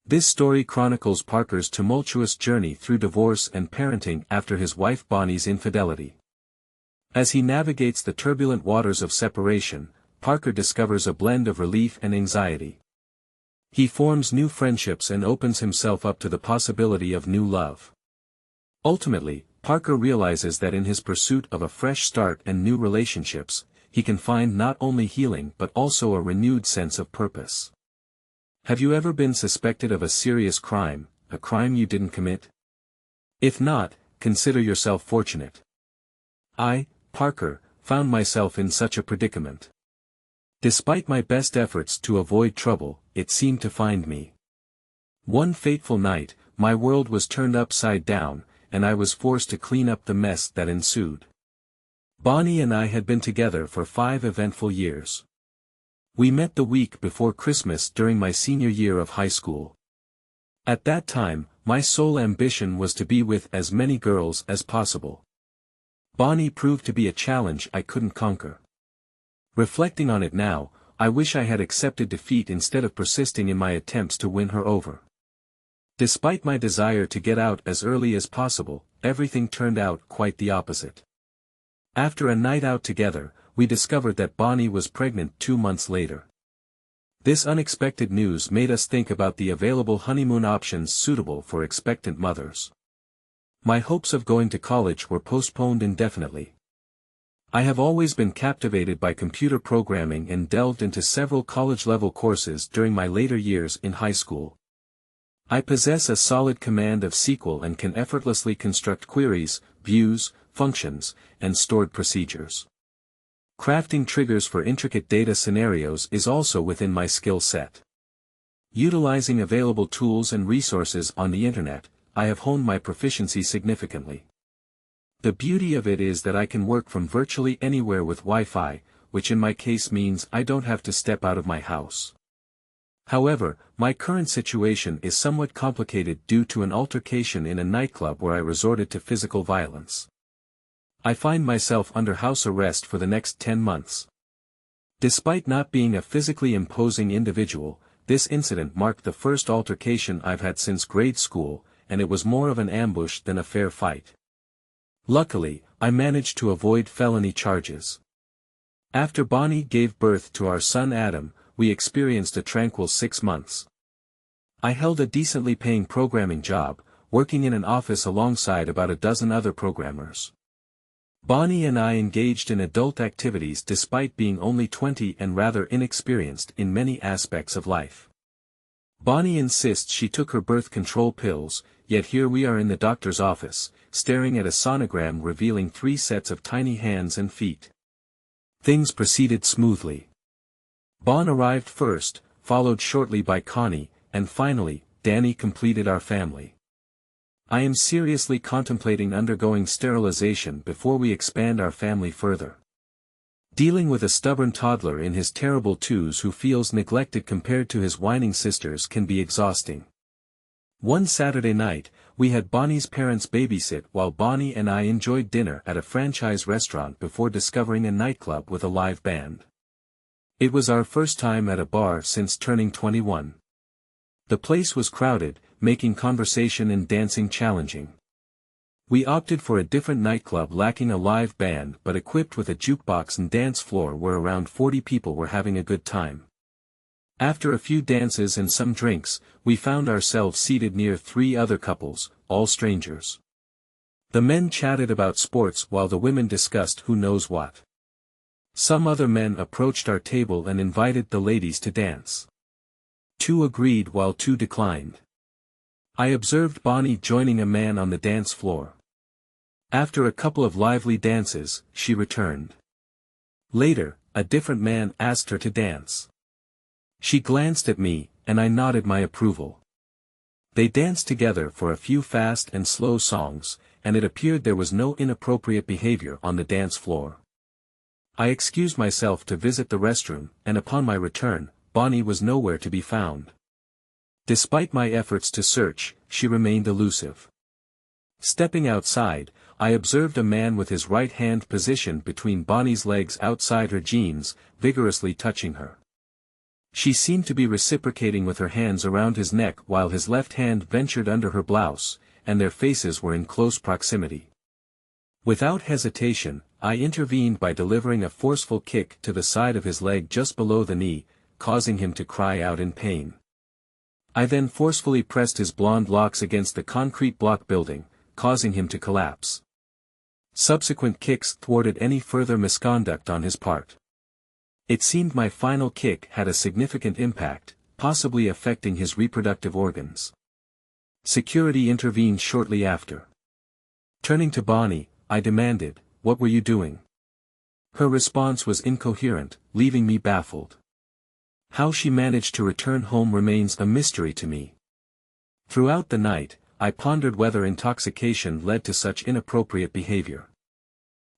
This story chronicles Parker's tumultuous journey through divorce and parenting after his wife Bonnie's infidelity. As he navigates the turbulent waters of separation, Parker discovers a blend of relief and anxiety. He forms new friendships and opens himself up to the possibility of new love. Ultimately, Parker realizes that in his pursuit of a fresh start and new relationships, he can find not only healing but also a renewed sense of purpose. Have you ever been suspected of a serious crime, a crime you didn't commit? If not, consider yourself fortunate. I, Parker, found myself in such a predicament. Despite my best efforts to avoid trouble, it seemed to find me. One fateful night, my world was turned upside down, and I was forced to clean up the mess that ensued. Bonnie and I had been together for 5 eventful years. We met the week before Christmas during my senior year of high school. At that time, my sole ambition was to be with as many girls as possible. Bonnie proved to be a challenge I couldn't conquer. Reflecting on it now, I wish I had accepted defeat instead of persisting in my attempts to win her over. Despite my desire to get out as early as possible, everything turned out quite the opposite. After a night out together, we discovered that Bonnie was pregnant 2 months later. This unexpected news made us think about the available honeymoon options suitable for expectant mothers. My hopes of going to college were postponed indefinitely. I have always been captivated by computer programming and delved into several college-level courses during my later years in high school. I possess a solid command of SQL and can effortlessly construct queries, views, functions, and stored procedures. Crafting triggers for intricate data scenarios is also within my skill set. Utilizing available tools and resources on the internet, I have honed my proficiency significantly. The beauty of it is that I can work from virtually anywhere with Wi-Fi, which in my case means I don't have to step out of my house. However, my current situation is somewhat complicated due to an altercation in a nightclub where I resorted to physical violence. I find myself under house arrest for the next 10 months. Despite not being a physically imposing individual, this incident marked the first altercation I've had since grade school, and it was more of an ambush than a fair fight. Luckily, I managed to avoid felony charges. After Bonnie gave birth to our son Adam, we experienced a tranquil 6 months. I held a decently paying programming job, working in an office alongside about a dozen other programmers. Bonnie and I engaged in adult activities despite being only 20 and rather inexperienced in many aspects of life. Bonnie insists she took her birth control pills, yet here we are in the doctor's office, staring at a sonogram revealing 3 sets of tiny hands and feet. Things proceeded smoothly. Bon arrived first, followed shortly by Connie, and finally, Danny completed our family. I am seriously contemplating undergoing sterilization before we expand our family further. Dealing with a stubborn toddler in his terrible twos who feels neglected compared to his whining sisters can be exhausting. One Saturday night, we had Bonnie's parents babysit while Bonnie and I enjoyed dinner at a franchise restaurant before discovering a nightclub with a live band. It was our first time at a bar since turning 21. The place was crowded, making conversation and dancing challenging. We opted for a different nightclub lacking a live band but equipped with a jukebox and dance floor where around 40 people were having a good time. After a few dances and some drinks, we found ourselves seated near 3 other couples, all strangers. The men chatted about sports while the women discussed who knows what. Some other men approached our table and invited the ladies to dance. 2 agreed while 2 declined. I observed Bonnie joining a man on the dance floor. After a couple of lively dances, she returned. Later, a different man asked her to dance. She glanced at me, and I nodded my approval. They danced together for a few fast and slow songs, and it appeared there was no inappropriate behavior on the dance floor. I excused myself to visit the restroom, and upon my return, Bonnie was nowhere to be found. Despite my efforts to search, she remained elusive. Stepping outside, I observed a man with his right hand positioned between Bonnie's legs outside her jeans, vigorously touching her. She seemed to be reciprocating with her hands around his neck while his left hand ventured under her blouse, and their faces were in close proximity. Without hesitation, I intervened by delivering a forceful kick to the side of his leg just below the knee, causing him to cry out in pain. I then forcefully pressed his blonde locks against the concrete block building, causing him to collapse. Subsequent kicks thwarted any further misconduct on his part. It seemed my final kick had a significant impact, possibly affecting his reproductive organs. Security intervened shortly after. Turning to Bonnie, I demanded, "What were you doing?" Her response was incoherent, leaving me baffled. How she managed to return home remains a mystery to me. Throughout the night, I pondered whether intoxication led to such inappropriate behavior.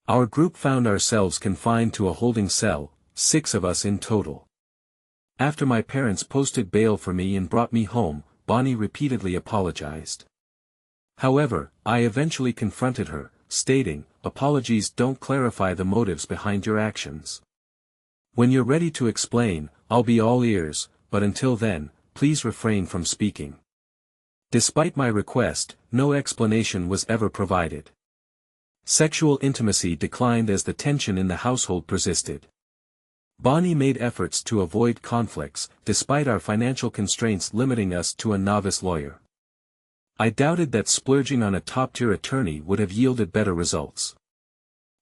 Our group found ourselves confined to a holding cell, 6 of us in total. After my parents posted bail for me and brought me home, Bonnie repeatedly apologized. However, I eventually confronted her, stating, "Apologies don't clarify the motives behind your actions. When you're ready to explain, I'll be all ears, but until then, please refrain from speaking." Despite my request, no explanation was ever provided. Sexual intimacy declined as the tension in the household persisted. Bonnie made efforts to avoid conflicts, despite our financial constraints limiting us to a novice lawyer. I doubted that splurging on a top-tier attorney would have yielded better results.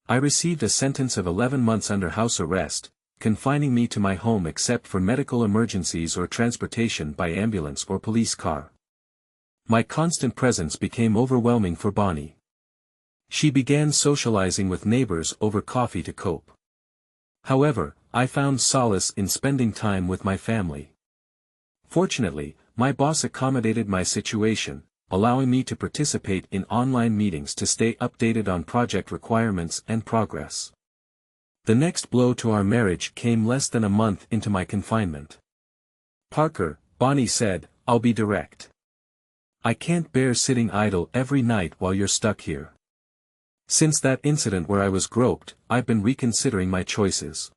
I received a sentence of 11 months under house arrest, confining me to my home except for medical emergencies or transportation by ambulance or police car. My constant presence became overwhelming for Bonnie. She began socializing with neighbors over coffee to cope. However, I found solace in spending time with my family. Fortunately, my boss accommodated my situation, allowing me to participate in online meetings to stay updated on project requirements and progress. The next blow to our marriage came less than a month into my confinement. "Parker," Bonnie said, "I'll be direct. I can't bear sitting idle every night while you're stuck here. Since that incident where I was groped, I've been reconsidering my choices.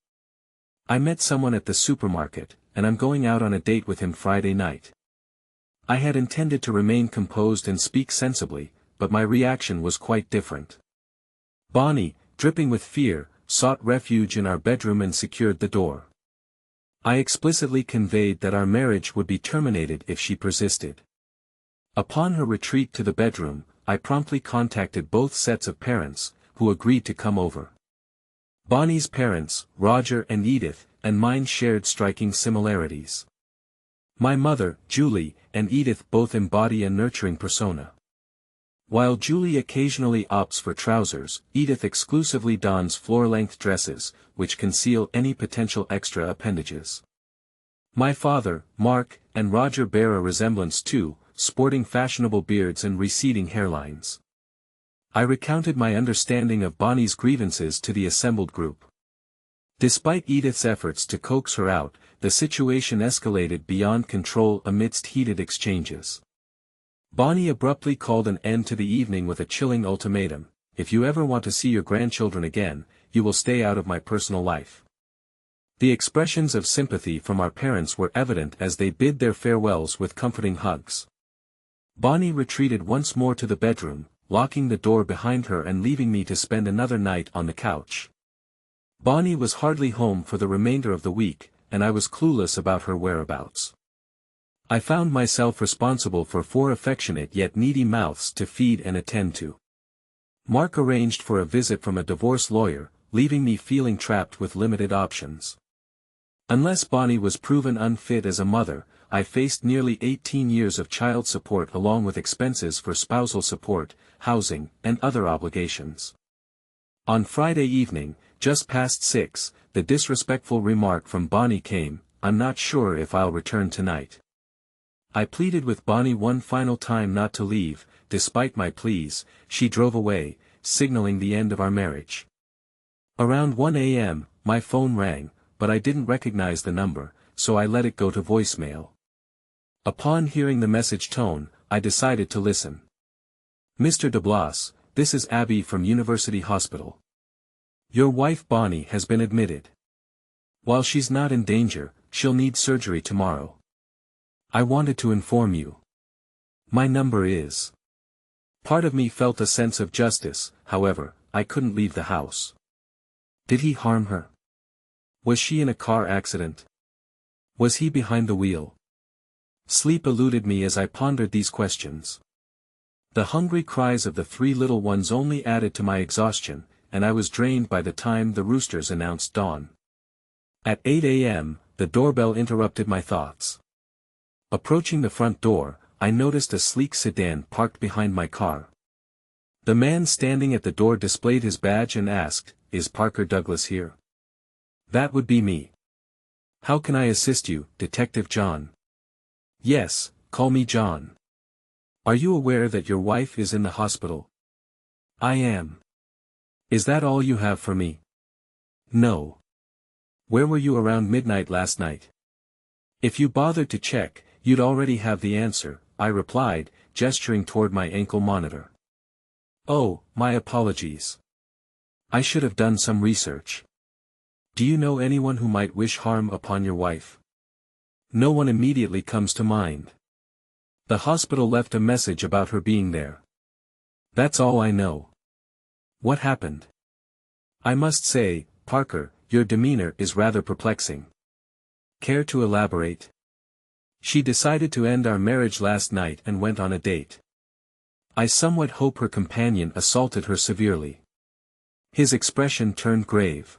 I met someone at the supermarket, and I'm going out on a date with him Friday night." I had intended to remain composed and speak sensibly, but my reaction was quite different. Bonnie, dripping with fear, sought refuge in our bedroom and secured the door. I explicitly conveyed that our marriage would be terminated if she persisted. Upon her retreat to the bedroom, I promptly contacted both sets of parents, who agreed to come over. Bonnie's parents, Roger and Edith, and mine shared striking similarities. My mother, Julie, and Edith both embody a nurturing persona. While Julie occasionally opts for trousers, Edith exclusively dons floor-length dresses, which conceal any potential extra appendages. My father, Mark, and Roger bear a resemblance too, sporting fashionable beards and receding hairlines. I recounted my understanding of Bonnie's grievances to the assembled group. Despite Edith's efforts to coax her out, the situation escalated beyond control amidst heated exchanges. Bonnie abruptly called an end to the evening with a chilling ultimatum: "If you ever want to see your grandchildren again, you will stay out of my personal life." The expressions of sympathy from our parents were evident as they bid their farewells with comforting hugs. Bonnie retreated once more to the bedroom, locking the door behind her and leaving me to spend another night on the couch. Bonnie was hardly home for the remainder of the week, and I was clueless about her whereabouts. I found myself responsible for 4 affectionate yet needy mouths to feed and attend to. Mark arranged for a visit from a divorce lawyer, leaving me feeling trapped with limited options. Unless Bonnie was proven unfit as a mother, I faced nearly 18 years of child support along with expenses for spousal support, housing, and other obligations. On Friday evening, just past 6, the disrespectful remark from Bonnie came, "I'm not sure if I'll return tonight." I pleaded with Bonnie one final time not to leave. Despite my pleas, she drove away, signaling the end of our marriage. Around 1 a.m., my phone rang, but I didn't recognize the number, so I let it go to voicemail. Upon hearing the message tone, I decided to listen. "Mr. DeBlas, this is Abby from University Hospital. Your wife Bonnie has been admitted. While she's not in danger, she'll need surgery tomorrow. I wanted to inform you. My number is. Part of me felt a sense of justice, however, I couldn't leave the house. Did he harm her? Was she in a car accident? Was he behind the wheel? Sleep eluded me as I pondered these questions. The hungry cries of the 3 little ones only added to my exhaustion, and I was drained by the time the roosters announced dawn. At 8 a.m., the doorbell interrupted my thoughts. Approaching the front door, I noticed a sleek sedan parked behind my car. The man standing at the door displayed his badge and asked, "Is Parker Douglas here?" "That would be me." "How can I assist you, Detective John?" "Yes, call me John." "Are you aware that your wife is in the hospital?" "I am." "Is that all you have for me?" "No." "Where were you around midnight last night?" "If you bothered to check, you'd already have the answer," I replied, gesturing toward my ankle monitor. "Oh, my apologies. I should have done some research. Do you know anyone who might wish harm upon your wife?" "No one immediately comes to mind. The hospital left a message about her being there. That's all I know." "What happened?" "I must say, Parker, your demeanor is rather perplexing." "Care to elaborate?" "She decided to end our marriage last night and went on a date. I somewhat hope her companion assaulted her severely." His expression turned grave.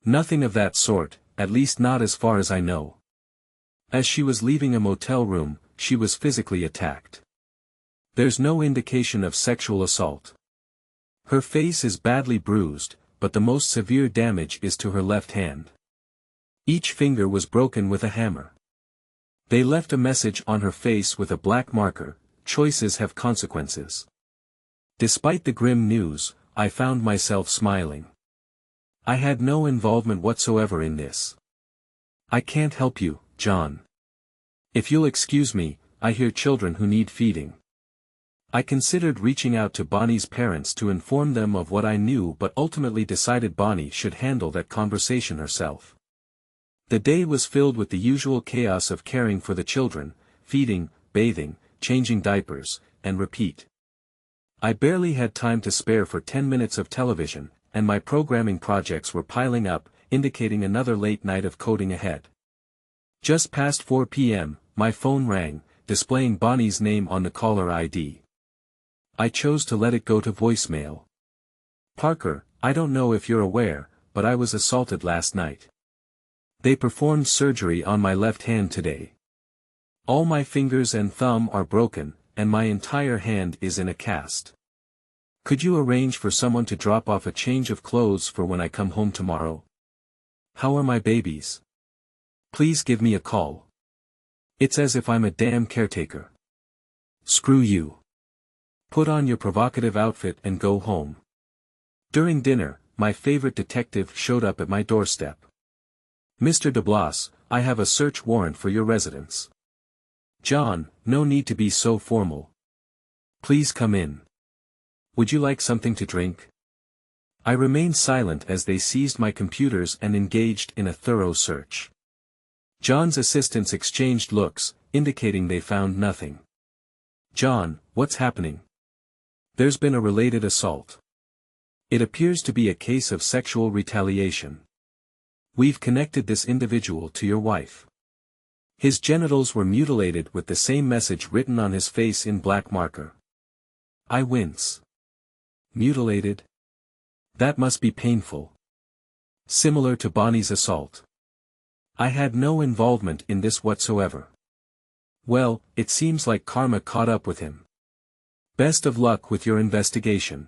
"Nothing of that sort, at least not as far as I know. As she was leaving a motel room, she was physically attacked. There's no indication of sexual assault. Her face is badly bruised, but the most severe damage is to her left hand. Each finger was broken with a hammer. They left a message on her face with a black marker, 'Choices have consequences.'" Despite the grim news, I found myself smiling. I had no involvement whatsoever in this. "I can't help you, John. If you'll excuse me, I hear children who need feeding." I considered reaching out to Bonnie's parents to inform them of what I knew, but ultimately decided Bonnie should handle that conversation herself. The day was filled with the usual chaos of caring for the children, feeding, bathing, changing diapers, and repeat. I barely had time to spare for 10 minutes of television, and my programming projects were piling up, indicating another late night of coding ahead. Just past 4 p.m., my phone rang, displaying Bonnie's name on the caller ID. I chose to let it go to voicemail. "Parker, I don't know if you're aware, but I was assaulted last night. They performed surgery on my left hand today. All my fingers and thumb are broken, and my entire hand is in a cast. Could you arrange for someone to drop off a change of clothes for when I come home tomorrow? How are my babies? Please give me a call. It's as if I'm a damn caretaker. Screw you. Put on your provocative outfit and go home." During dinner, my favorite detective showed up at my doorstep. "Mr. DeBlas, I have a search warrant for your residence." "John, no need to be so formal. Please come in. Would you like something to drink?" I remained silent as they seized my computers and engaged in a thorough search. John's assistants exchanged looks, indicating they found nothing. "John, what's happening?" "There's been a related assault. It appears to be a case of sexual retaliation. We've connected this individual to your wife. His genitals were mutilated with the same message written on his face in black marker." I wince. Mutilated? That must be painful. Similar to Bonnie's assault. I had no involvement in this whatsoever. Well, it seems like karma caught up with him. Best of luck with your investigation.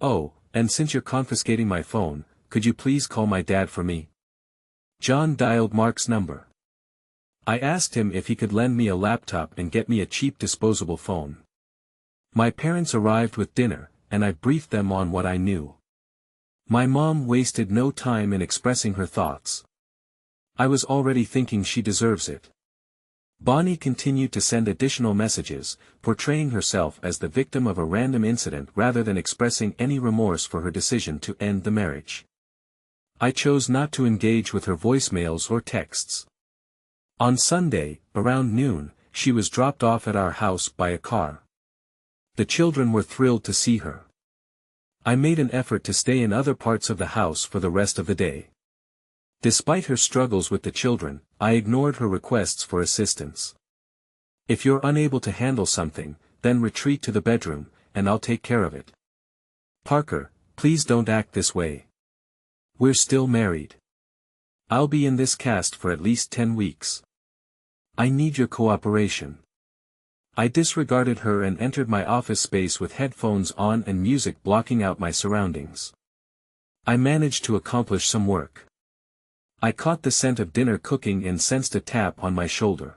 Oh, and since you're confiscating my phone, could you please call my dad for me? John dialed Mark's number. I asked him if he could lend me a laptop and get me a cheap disposable phone. My parents arrived with dinner, and I briefed them on what I knew. My mom wasted no time in expressing her thoughts. I was already thinking she deserves it. Bonnie continued to send additional messages, portraying herself as the victim of a random incident rather than expressing any remorse for her decision to end the marriage. I chose not to engage with her voicemails or texts. On Sunday, around noon, she was dropped off at our house by a car. The children were thrilled to see her. I made an effort to stay in other parts of the house for the rest of the day. Despite her struggles with the children, I ignored her requests for assistance. If you're unable to handle something, then retreat to the bedroom, and I'll take care of it. Parker, please don't act this way. We're still married. I'll be in this cast for at least 10 weeks. I need your cooperation. I disregarded her and entered my office space with headphones on and music blocking out my surroundings. I managed to accomplish some work. I caught the scent of dinner cooking and sensed a tap on my shoulder.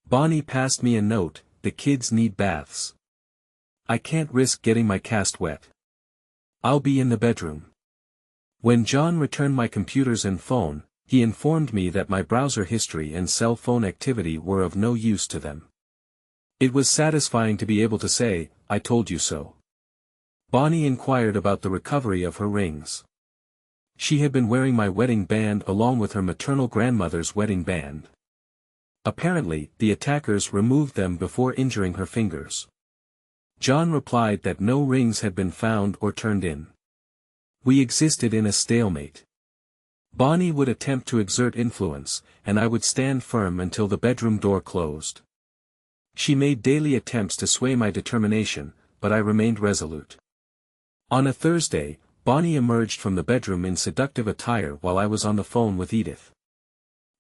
Bonnie passed me a note, the kids need baths. I can't risk getting my cast wet. I'll be in the bedroom. When John returned my computers and phone, he informed me that my browser history and cell phone activity were of no use to them. It was satisfying to be able to say, I told you so. Bonnie inquired about the recovery of her rings. She had been wearing my wedding band along with her maternal grandmother's wedding band. Apparently, the attackers removed them before injuring her fingers. John replied that no rings had been found or turned in. We existed in a stalemate. Bonnie would attempt to exert influence, and I would stand firm until the bedroom door closed. She made daily attempts to sway my determination, but I remained resolute. On a Thursday, Bonnie emerged from the bedroom in seductive attire while I was on the phone with Edith.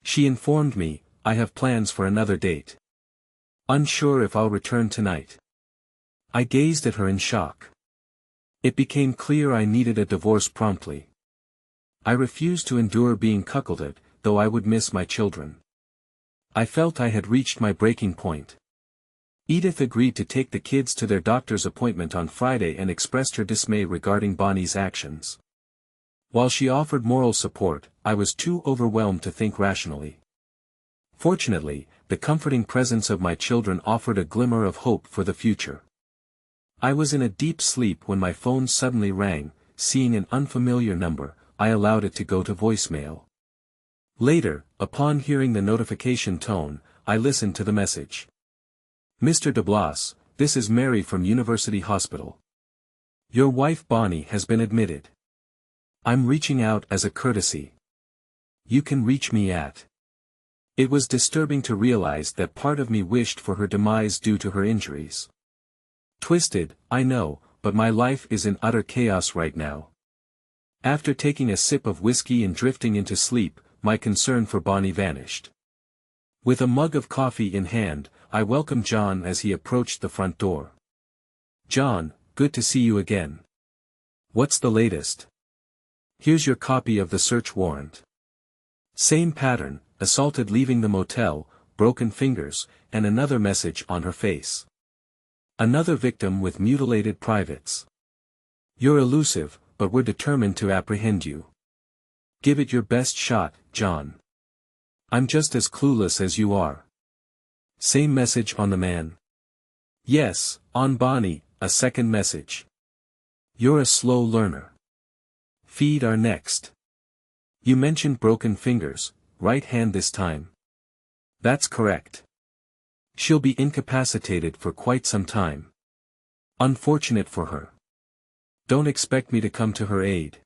She informed me, I have plans for another date. Unsure if I'll return tonight. I gazed at her in shock. It became clear I needed a divorce promptly. I refused to endure being cuckolded, though I would miss my children. I felt I had reached my breaking point. Edith agreed to take the kids to their doctor's appointment on Friday and expressed her dismay regarding Bonnie's actions. While she offered moral support, I was too overwhelmed to think rationally. Fortunately, the comforting presence of my children offered a glimmer of hope for the future. I was in a deep sleep when my phone suddenly rang. Seeing an unfamiliar number, I allowed it to go to voicemail. Later, upon hearing the notification tone, I listened to the message. Mr. DeBlas, this is Mary from University Hospital. Your wife Bonnie has been admitted. I'm reaching out as a courtesy. You can reach me at. It was disturbing to realize that part of me wished for her demise due to her injuries. Twisted, I know, but my life is in utter chaos right now. After taking a sip of whiskey and drifting into sleep, my concern for Bonnie vanished. With a mug of coffee in hand, I welcomed John as he approached the front door. John, good to see you again. What's the latest? Here's your copy of the search warrant. Same pattern, assaulted leaving the motel, broken fingers, and another message on her face. Another victim with mutilated privates. You're elusive, but we're determined to apprehend you. Give it your best shot, John. I'm just as clueless as you are. Same message on the man. Yes, on Bonnie, a second message. You're a slow learner. Feed our next. You mentioned broken fingers, right hand this time. That's correct. She'll be incapacitated for quite some time. Unfortunate for her. Don't expect me to come to her aid.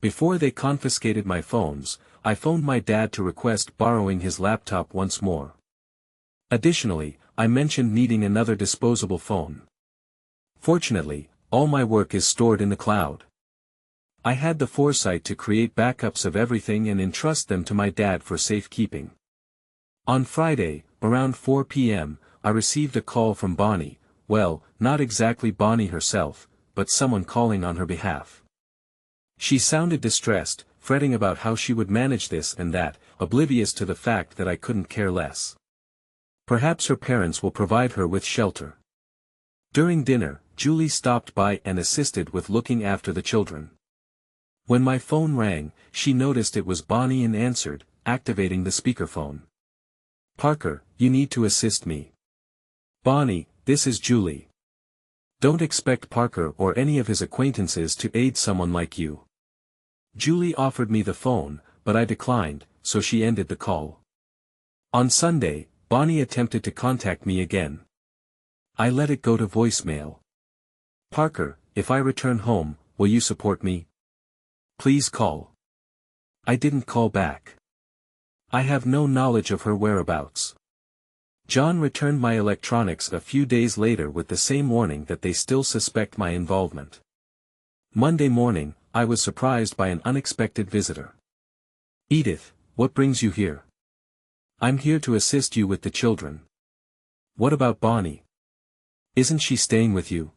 Before they confiscated my phones, I phoned my dad to request borrowing his laptop once more. Additionally, I mentioned needing another disposable phone. Fortunately, all my work is stored in the cloud. I had the foresight to create backups of everything and entrust them to my dad for safekeeping. On Friday, around 4 p.m., I received a call from Bonnie, well, not exactly Bonnie herself, but someone calling on her behalf. She sounded distressed, fretting about how she would manage this and that, oblivious to the fact that I couldn't care less. Perhaps her parents will provide her with shelter. During dinner, Julie stopped by and assisted with looking after the children. When my phone rang, she noticed it was Bonnie and answered, activating the speakerphone. Parker, you need to assist me. Bonnie, this is Julie. Don't expect Parker or any of his acquaintances to aid someone like you. Julie offered me the phone, but I declined, so she ended the call. On Sunday, Bonnie attempted to contact me again. I let it go to voicemail. Parker, if I return home, will you support me? Please call. I didn't call back. I have no knowledge of her whereabouts. John returned my electronics a few days later with the same warning that they still suspect my involvement. Monday morning, I was surprised by an unexpected visitor. Edith, what brings you here? I'm here to assist you with the children. What about Bonnie? Isn't she staying with you?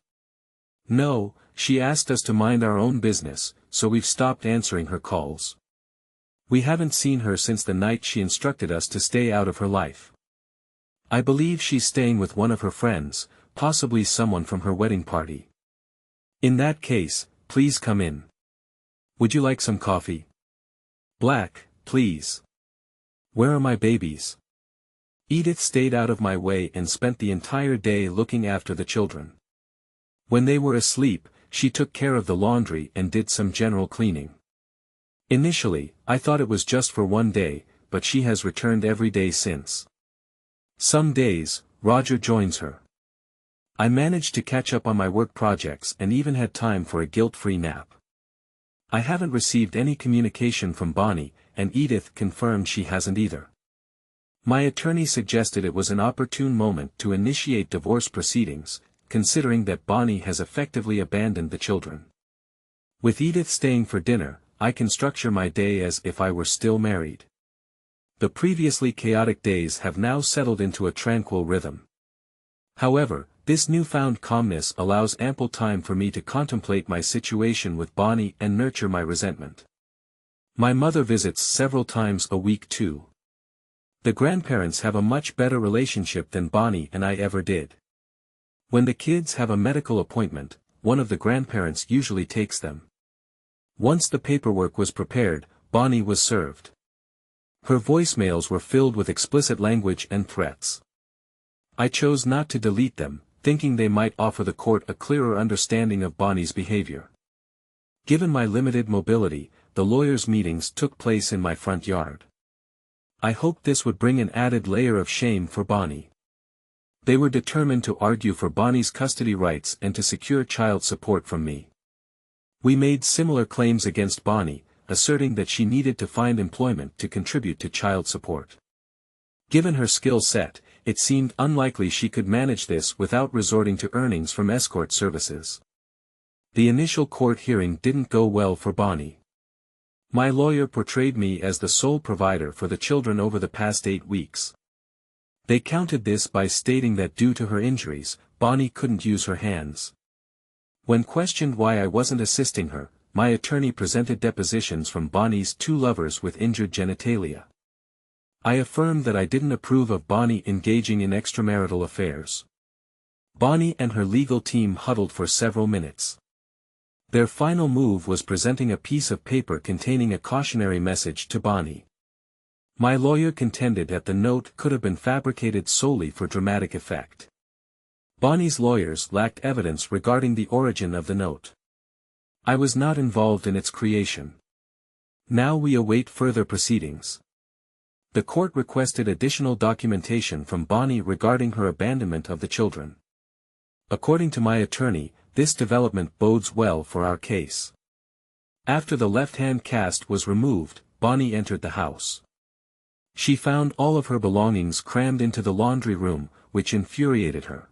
No, she asked us to mind our own business, so we've stopped answering her calls. We haven't seen her since the night she instructed us to stay out of her life. I believe she's staying with one of her friends, possibly someone from her wedding party. In that case, please come in. Would you like some coffee? Black, please. Where are my babies? Edith stayed out of my way and spent the entire day looking after the children. When they were asleep, she took care of the laundry and did some general cleaning. Initially, I thought it was just for one day, but she has returned every day since. Some days, Roger joins her. I managed to catch up on my work projects and even had time for a guilt-free nap. I haven't received any communication from Bonnie, and Edith confirmed she hasn't either. My attorney suggested it was an opportune moment to initiate divorce proceedings, considering that Bonnie has effectively abandoned the children. With Edith staying for dinner, I can structure my day as if I were still married. The previously chaotic days have now settled into a tranquil rhythm. However, this newfound calmness allows ample time for me to contemplate my situation with Bonnie and nurture my resentment. My mother visits several times a week too. The grandparents have a much better relationship than Bonnie and I ever did. When the kids have a medical appointment, one of the grandparents usually takes them. Once the paperwork was prepared, Bonnie was served. Her voicemails were filled with explicit language and threats. I chose not to delete them, thinking they might offer the court a clearer understanding of Bonnie's behavior. Given my limited mobility, the lawyers' meetings took place in my front yard. I hoped this would bring an added layer of shame for Bonnie. They were determined to argue for Bonnie's custody rights and to secure child support from me. We made similar claims against Bonnie, asserting that she needed to find employment to contribute to child support. Given her skill set, it seemed unlikely she could manage this without resorting to earnings from escort services. The initial court hearing didn't go well for Bonnie. My lawyer portrayed me as the sole provider for the children over the past 8 weeks. They countered this by stating that due to her injuries, Bonnie couldn't use her hands. When questioned why I wasn't assisting her, my attorney presented depositions from Bonnie's 2 lovers with injured genitalia. I affirmed that I didn't approve of Bonnie engaging in extramarital affairs. Bonnie and her legal team huddled for several minutes. Their final move was presenting a piece of paper containing a cautionary message to Bonnie. My lawyer contended that the note could have been fabricated solely for dramatic effect. Bonnie's lawyers lacked evidence regarding the origin of the note. I was not involved in its creation. Now we await further proceedings. The court requested additional documentation from Bonnie regarding her abandonment of the children. According to my attorney, this development bodes well for our case. After the left-hand cast was removed, Bonnie entered the house. She found all of her belongings crammed into the laundry room, which infuriated her.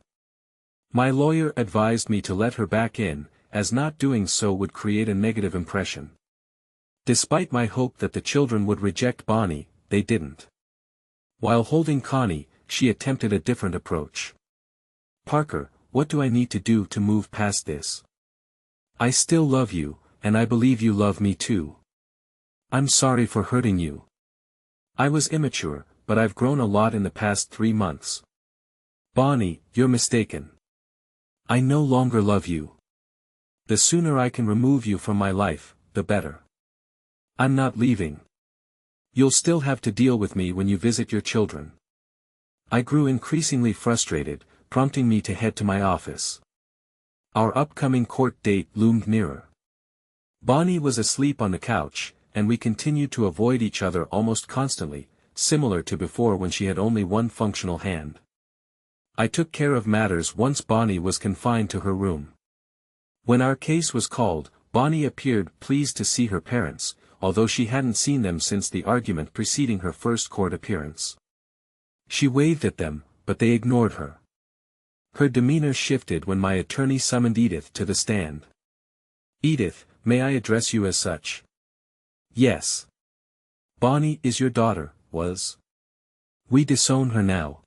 My lawyer advised me to let her back in, as not doing so would create a negative impression. Despite my hope that the children would reject Bonnie, they didn't. While holding Connie, she attempted a different approach. Parker, what do I need to do to move past this? I still love you, and I believe you love me too. I'm sorry for hurting you. I was immature, but I've grown a lot in the past 3 months. Bonnie, you're mistaken. I no longer love you. The sooner I can remove you from my life, the better. I'm not leaving. You'll still have to deal with me when you visit your children. I grew increasingly frustrated, prompting me to head to my office. Our upcoming court date loomed nearer. Bonnie was asleep on the couch, and we continued to avoid each other almost constantly, similar to before when she had only one functional hand. I took care of matters once Bonnie was confined to her room. When our case was called, Bonnie appeared pleased to see her parents, although she hadn't seen them since the argument preceding her first court appearance. She waved at them, but they ignored her. Her demeanor shifted when my attorney summoned Edith to the stand. "Edith, may I address you as such?" "Yes." "Bonnie is your daughter, was. We disown her now."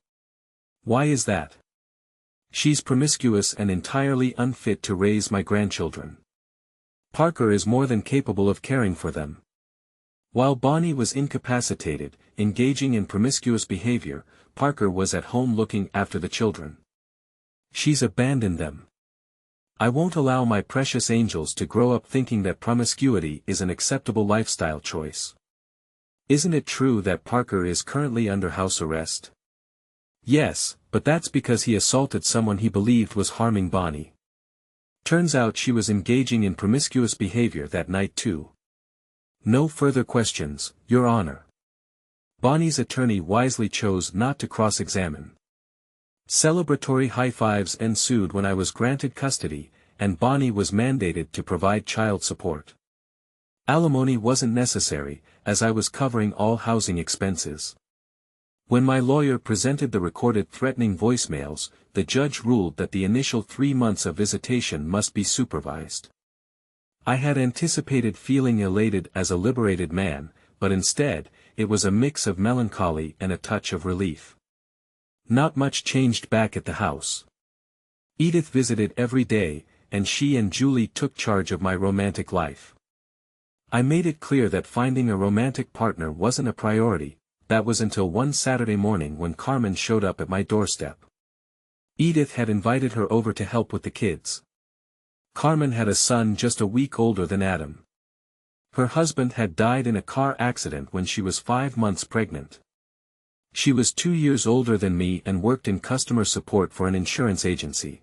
"Why is that?" "She's promiscuous and entirely unfit to raise my grandchildren. Parker is more than capable of caring for them." While Bonnie was incapacitated, engaging in promiscuous behavior, Parker was at home looking after the children. "She's abandoned them. I won't allow my precious angels to grow up thinking that promiscuity is an acceptable lifestyle choice." "Isn't it true that Parker is currently under house arrest?" "Yes, but that's because he assaulted someone he believed was harming Bonnie. Turns out she was engaging in promiscuous behavior that night too." "No further questions, Your Honor." Bonnie's attorney wisely chose not to cross-examine. Celebratory high-fives ensued when I was granted custody, and Bonnie was mandated to provide child support. Alimony wasn't necessary, as I was covering all housing expenses. When my lawyer presented the recorded threatening voicemails, the judge ruled that the initial 3 months of visitation must be supervised. I had anticipated feeling elated as a liberated man, but instead, it was a mix of melancholy and a touch of relief. Not much changed back at the house. Edith visited every day, and she and Julie took charge of my romantic life. I made it clear that finding a romantic partner wasn't a priority. That was until one Saturday morning when Carmen showed up at my doorstep. Edith had invited her over to help with the kids. Carmen had a son just a week older than Adam. Her husband had died in a car accident when she was 5 months pregnant. She was 2 years older than me and worked in customer support for an insurance agency.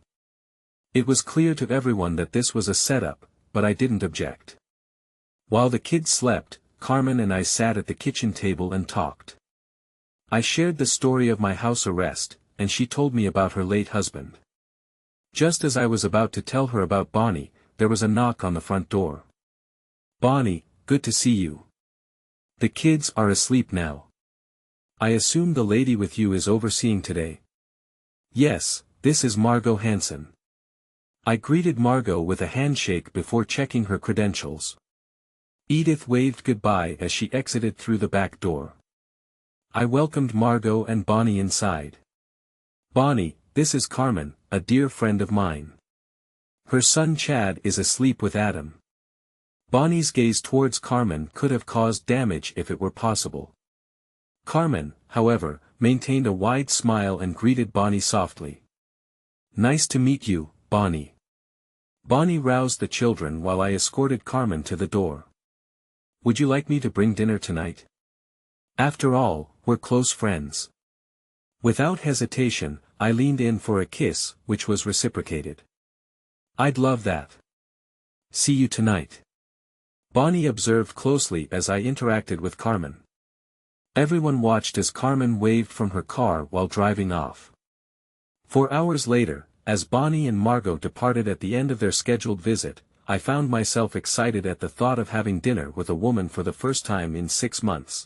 It was clear to everyone that this was a setup, but I didn't object. While the kids slept, Carmen and I sat at the kitchen table and talked. I shared the story of my house arrest, and she told me about her late husband. Just as I was about to tell her about Bonnie, there was a knock on the front door. "Bonnie, good to see you. The kids are asleep now. I assume the lady with you is overseeing today." "Yes, this is Margot Hansen." I greeted Margot with a handshake before checking her credentials. Edith waved goodbye as she exited through the back door. I welcomed Margot and Bonnie inside. "Bonnie, this is Carmen, a dear friend of mine. Her son Chad is asleep with Adam." Bonnie's gaze towards Carmen could have caused damage if it were possible. Carmen, however, maintained a wide smile and greeted Bonnie softly. "Nice to meet you, Bonnie." Bonnie roused the children while I escorted Carmen to the door. "Would you like me to bring dinner tonight? After all, we're close friends." Without hesitation, I leaned in for a kiss, which was reciprocated. "I'd love that. See you tonight." Bonnie observed closely as I interacted with Carmen. Everyone watched as Carmen waved from her car while driving off. 4 hours later, as Bonnie and Margot departed at the end of their scheduled visit, I found myself excited at the thought of having dinner with a woman for the first time in 6 months.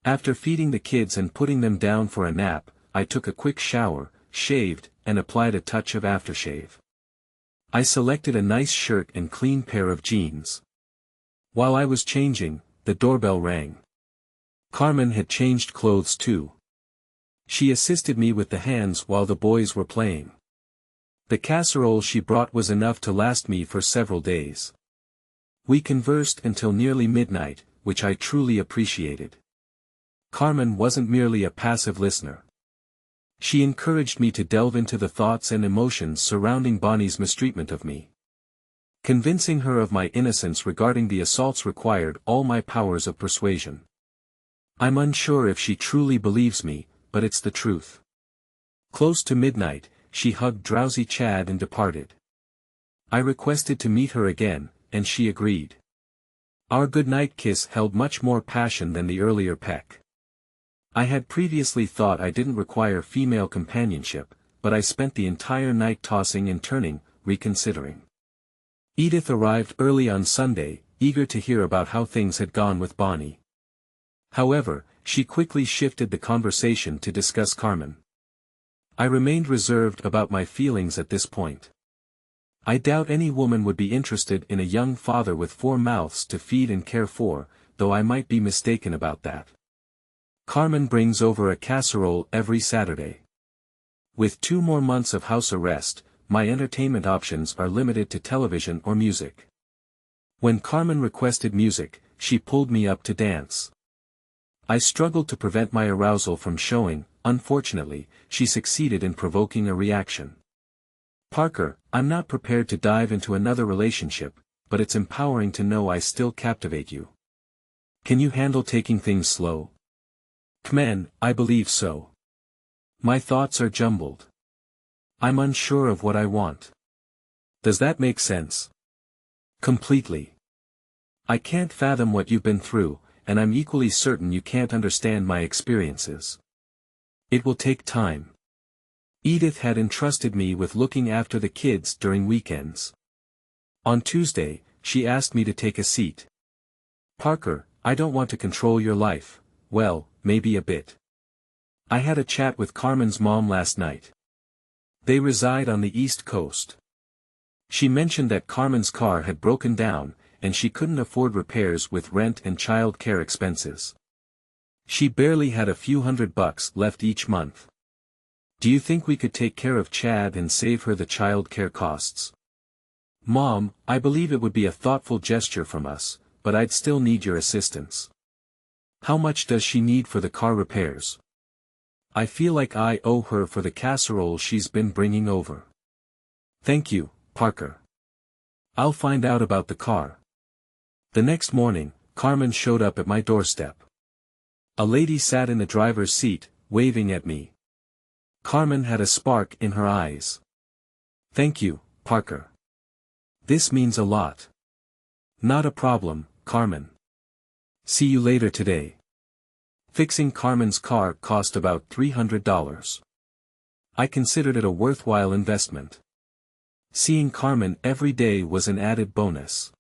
After feeding the kids and putting them down for a nap, I took a quick shower, shaved, and applied a touch of aftershave. I selected a nice shirt and clean pair of jeans. While I was changing, the doorbell rang. Carmen had changed clothes too. She assisted me with the hands while the boys were playing. The casserole she brought was enough to last me for several days. We conversed until nearly midnight, which I truly appreciated. Carmen wasn't merely a passive listener. She encouraged me to delve into the thoughts and emotions surrounding Bonnie's mistreatment of me. Convincing her of my innocence regarding the assaults required all my powers of persuasion. I'm unsure if she truly believes me, but it's the truth. Close to midnight, she hugged drowsy Chad and departed. I requested to meet her again, and she agreed. Our goodnight kiss held much more passion than the earlier peck. I had previously thought I didn't require female companionship, but I spent the entire night tossing and turning, reconsidering. Edith arrived early on Sunday, eager to hear about how things had gone with Bonnie. However, she quickly shifted the conversation to discuss Carmen. I remained reserved about my feelings at this point. I doubt any woman would be interested in a young father with 4 mouths to feed and care for, though I might be mistaken about that. Carmen brings over a casserole every Saturday. With 2 more months of house arrest, my entertainment options are limited to television or music. When Carmen requested music, she pulled me up to dance. I struggled to prevent my arousal from showing. Unfortunately, she succeeded in provoking a reaction. Parker, I'm not prepared to dive into another relationship, but it's empowering to know I still captivate you. Can you handle taking things slow? Kmen, I believe so. My thoughts are jumbled. I'm unsure of what I want. Does that make sense? Completely. I can't fathom what you've been through, and I'm equally certain you can't understand my experiences. It will take time. Edith had entrusted me with looking after the kids during weekends. On Tuesday, she asked me to take a seat. Parker, I don't want to control your life. Well, maybe a bit. I had a chat with Carmen's mom last night. They reside on the East Coast. She mentioned that Carmen's car had broken down, and she couldn't afford repairs with rent and child care expenses. She barely had a few $100 left each month. Do you think we could take care of Chad and save her the child care costs? Mom, I believe it would be a thoughtful gesture from us, but I'd still need your assistance. How much does she need for the car repairs? I feel like I owe her for the casserole she's been bringing over. Thank you, Parker. I'll find out about the car. The next morning, Carmen showed up at my doorstep. A lady sat in the driver's seat, waving at me. Carmen had a spark in her eyes. Thank you, Parker. This means a lot. Not a problem, Carmen. See you later today. Fixing Carmen's car cost about $300. I considered it a worthwhile investment. Seeing Carmen every day was an added bonus.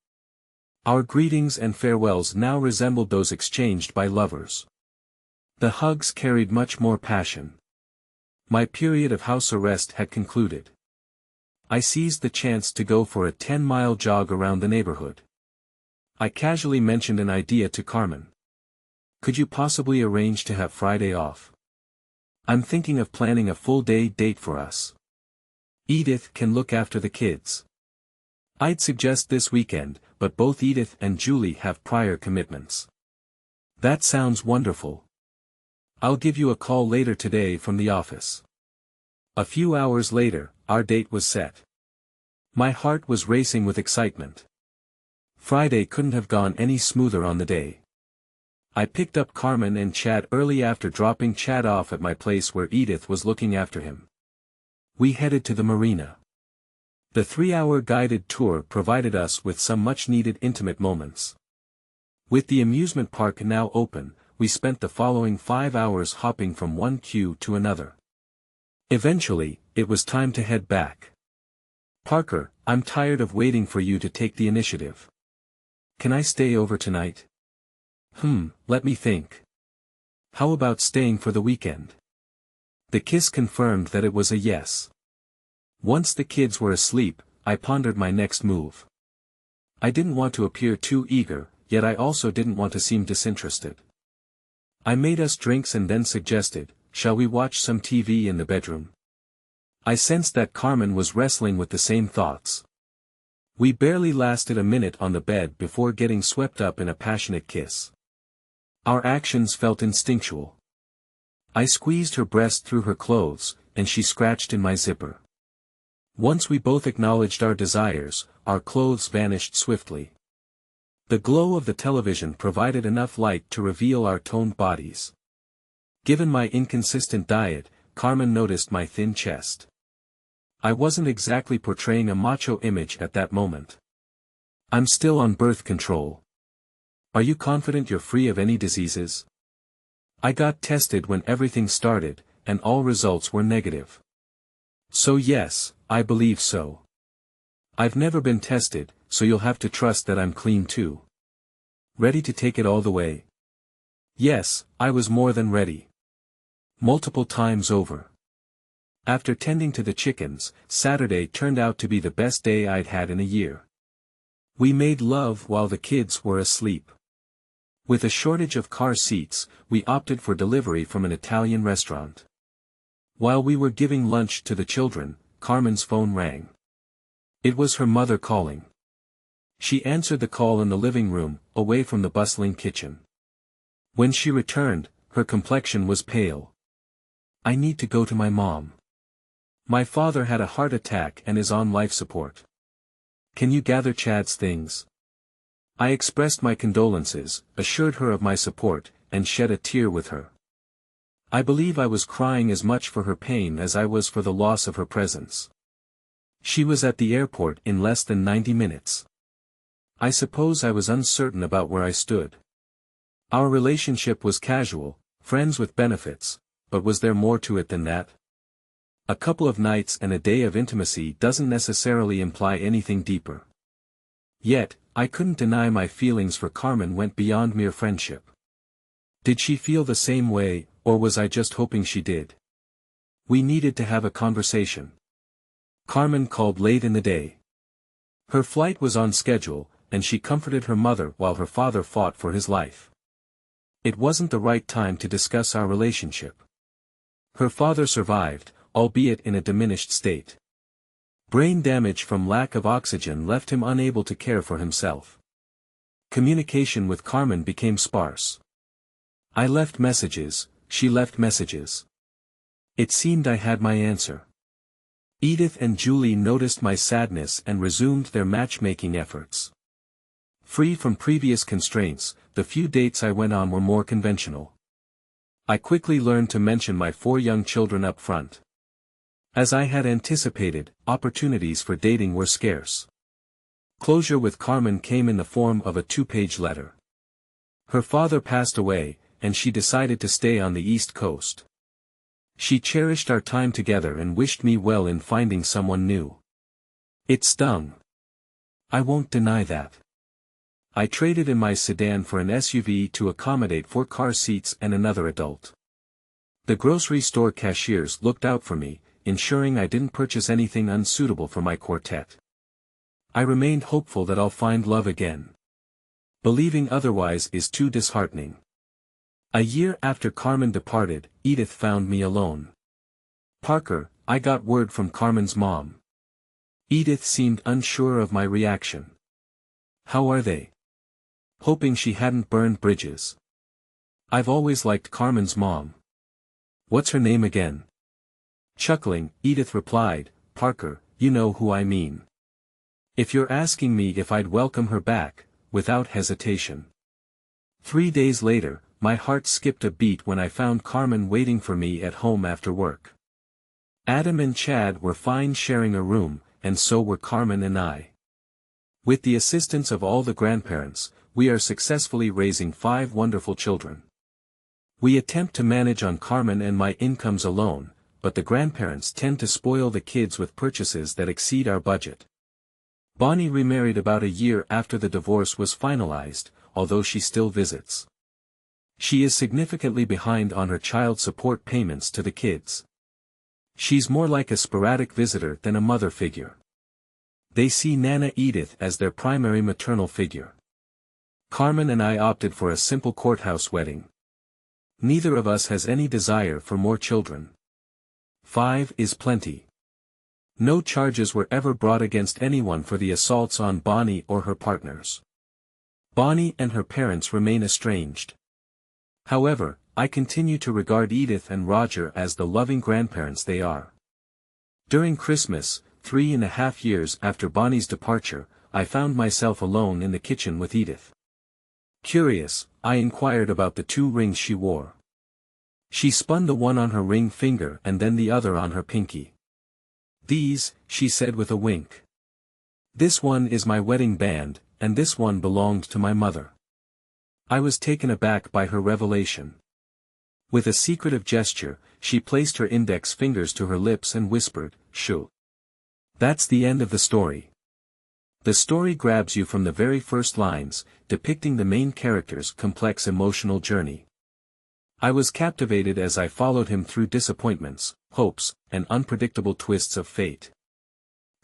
Our greetings and farewells now resembled those exchanged by lovers. The hugs carried much more passion. My period of house arrest had concluded. I seized the chance to go for a 10-mile jog around the neighborhood. I casually mentioned an idea to Carmen. Could you possibly arrange to have Friday off? I'm thinking of planning a full-day date for us. Edith can look after the kids. I'd suggest this weekend, but both Edith and Julie have prior commitments. That sounds wonderful. I'll give you a call later today from the office. A few hours later, our date was set. My heart was racing with excitement. Friday couldn't have gone any smoother on the day. I picked up Carmen and Chad early after dropping Chad off at my place where Edith was looking after him. We headed to the marina. The 3-hour guided tour provided us with some much-needed intimate moments. With the amusement park now open, we spent the following 5 hours hopping from one queue to another. Eventually, it was time to head back. Parker, I'm tired of waiting for you to take the initiative. Can I stay over tonight? Let me think. How about staying for the weekend? The kiss confirmed that it was a yes. Once the kids were asleep, I pondered my next move. I didn't want to appear too eager, yet I also didn't want to seem disinterested. I made us drinks and then suggested, shall we watch some TV in the bedroom? I sensed that Carmen was wrestling with the same thoughts. We barely lasted a minute on the bed before getting swept up in a passionate kiss. Our actions felt instinctual. I squeezed her breast through her clothes, and she scratched in my zipper. Once we both acknowledged our desires, our clothes vanished swiftly. The glow of the television provided enough light to reveal our toned bodies. Given my inconsistent diet, Carmen noticed my thin chest. I wasn't exactly portraying a macho image at that moment. I'm still on birth control. Are you confident you're free of any diseases? I got tested when everything started, and all results were negative. So yes, I believe so. I've never been tested, so you'll have to trust that I'm clean too. Ready to take it all the way? Yes, I was more than ready. Multiple times over. After tending to the chickens, Saturday turned out to be the best day I'd had in a year. We made love while the kids were asleep. With a shortage of car seats, we opted for delivery from an Italian restaurant. While we were giving lunch to the children, Carmen's phone rang. It was her mother calling. She answered the call in the living room, away from the bustling kitchen. When she returned, her complexion was pale. I need to go to my mom. My father had a heart attack and is on life support. Can you gather Chad's things? I expressed my condolences, assured her of my support, and shed a tear with her. I believe I was crying as much for her pain as I was for the loss of her presence. She was at the airport in less than 90 minutes. I suppose I was uncertain about where I stood. Our relationship was casual, friends with benefits, but was there more to it than that? A couple of nights and a day of intimacy doesn't necessarily imply anything deeper. Yet, I couldn't deny my feelings for Carmen went beyond mere friendship. Did she feel the same way, or was I just hoping she did? We needed to have a conversation. Carmen called late in the day. Her flight was on schedule, and she comforted her mother while her father fought for his life. It wasn't the right time to discuss our relationship. Her father survived, albeit in a diminished state. Brain damage from lack of oxygen left him unable to care for himself. Communication with Carmen became sparse. I left messages, she left messages. It seemed I had my answer. Edith and Julie noticed my sadness and resumed their matchmaking efforts. Free from previous constraints, the few dates I went on were more conventional. I quickly learned to mention my 4 young children up front. As I had anticipated, opportunities for dating were scarce. Closure with Carmen came in the form of a 2-page letter. Her father passed away, and she decided to stay on the East Coast. She cherished our time together and wished me well in finding someone new. It stung. I won't deny that. I traded in my sedan for an SUV to accommodate 4 car seats and another adult. The grocery store cashiers looked out for me, ensuring I didn't purchase anything unsuitable for my quartet. I remained hopeful that I'll find love again. Believing otherwise is too disheartening. A year after Carmen departed, Edith found me alone. Parker, I got word from Carmen's mom. Edith seemed unsure of my reaction. How are they? Hoping she hadn't burned bridges. I've always liked Carmen's mom. What's her name again? Chuckling, Edith replied, Parker, you know who I mean. If you're asking me if I'd welcome her back, without hesitation. 3 days later, my heart skipped a beat when I found Carmen waiting for me at home after work. Adam and Chad were fine sharing a room, and so were Carmen and I. With the assistance of all the grandparents, we are successfully raising 5 wonderful children. We attempt to manage on Carmen and my incomes alone, but the grandparents tend to spoil the kids with purchases that exceed our budget. Bonnie remarried about a year after the divorce was finalized, although she still visits. She is significantly behind on her child support payments to the kids. She's more like a sporadic visitor than a mother figure. They see Nana Edith as their primary maternal figure. Carmen and I opted for a simple courthouse wedding. Neither of us has any desire for more children. 5 is plenty. No charges were ever brought against anyone for the assaults on Bonnie or her partners. Bonnie and her parents remain estranged. However, I continue to regard Edith and Roger as the loving grandparents they are. During Christmas, 3.5 years after Bonnie's departure, I found myself alone in the kitchen with Edith. Curious, I inquired about the 2 rings she wore. She spun the one on her ring finger and then the other on her pinky. These, she said with a wink. This one is my wedding band, and this one belonged to my mother. I was taken aback by her revelation. With a secretive gesture, she placed her index fingers to her lips and whispered, "Shoo." That's the end of the story. The story grabs you from the very first lines, depicting the main character's complex emotional journey. I was captivated as I followed him through disappointments, hopes, and unpredictable twists of fate.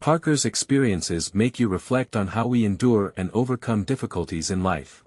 Parker's experiences make you reflect on how we endure and overcome difficulties in life.